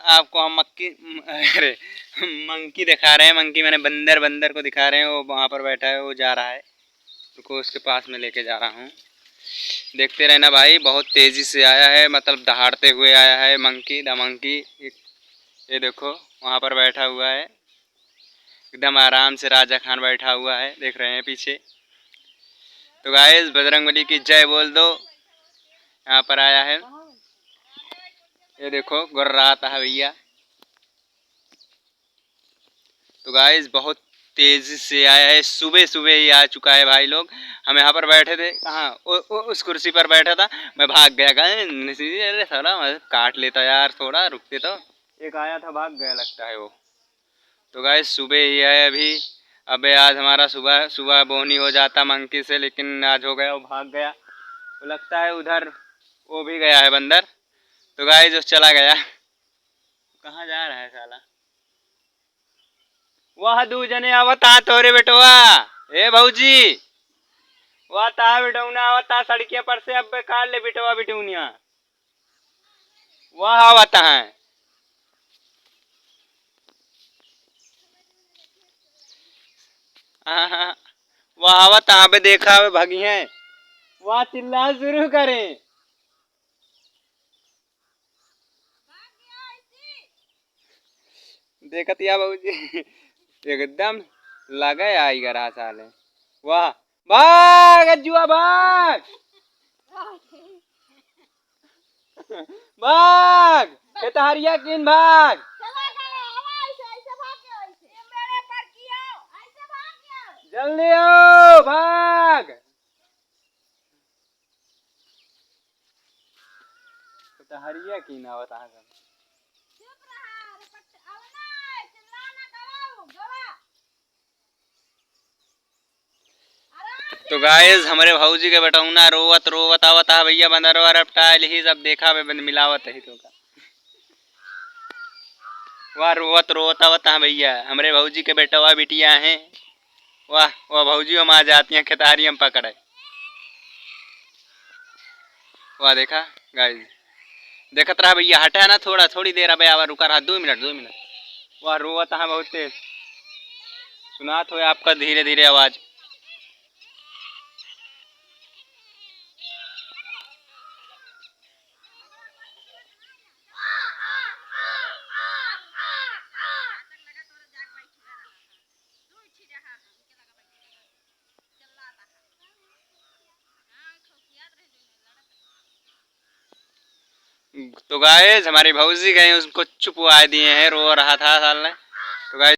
आपको हम अरे मंकी दिखा रहे हैं। मंकी मैंने बंदर को दिखा रहे हैं। वो वहाँ पर बैठा है, वो जा रहा है। रुको, उसके पास में लेके जा रहा हूँ। देखते रहना भाई, बहुत तेज़ी से आया है, मतलब दहाड़ते हुए आया है मंकी द मंकी। ये देखो वहाँ पर बैठा हुआ है, एकदम आराम से राजा खान बैठा हुआ है, देख रहे हैं पीछे। तो गाइस बजरंगबली की जय बोल दो। यहाँ पर आया है, ये देखो गुर्राता है भैया। तो गाइस बहुत तेजी से आया है, सुबह सुबह ही आ चुका है भाई लोग। हम यहाँ पर बैठे थे, कहाँ उस कुर्सी पर बैठा था, मैं भाग गया। अरे थोड़ा काट लेता यार, थोड़ा रुकते तो। एक आया था, भाग गया लगता है वो। तो गाइस सुबह ही है अभी। अबे आज हमारा सुबह सुबह बोनी हो जाता मंकी से, लेकिन आज हो गया, वो भाग गया। वो लगता है उधर वो भी गया है बंदर। तो गाइस वो चला गया। कहाँ जा रहा है साला? वह दू जने आवता तोरे बेटवा। ए भौजी, वह ता बिटौना आवता सड़के पर से, अब काट ले बिटवा बिटौनिया। वह आवता है। हाँ, वह आवता पे देखा वे भागी है। वह चिल्ला शुरू करें। देखतिया भौजी एकदम लगे आई गरा साले। वाह, भाग अज्जुआ भाग। भाग खेतहरिया किन भाग। जल्दी आओ भाग। खेतहरिया किन आवत है सब। तो गाइस हमारे भौजी के बटौना रोवत रोवत आवत है भैया। बंदरवा रपटाइल ही सब देखा वे मिलावत ही तो का। वाह रोवत रोवत आवत है भैया। हमारे भौजी के बेटवा बिटिया हैं। वाह वाह भौजी हम आ जाती हैं खेतहरी हम पकड़े। वाह देखा गाइस, देखत रहा भैया, हटा ना थोड़ा, थोड़ी देर। अबे आवा रुका रहा, 2 मिनट 2 मिनट। वाह रोवत है बहुत तेज, सुनात हो आपका धीरे धीरे आवाज। तो गाइस हमारी भौजी गए, उसको चुपवा दिए हैं, रो रहा था साल ने। तो गाइस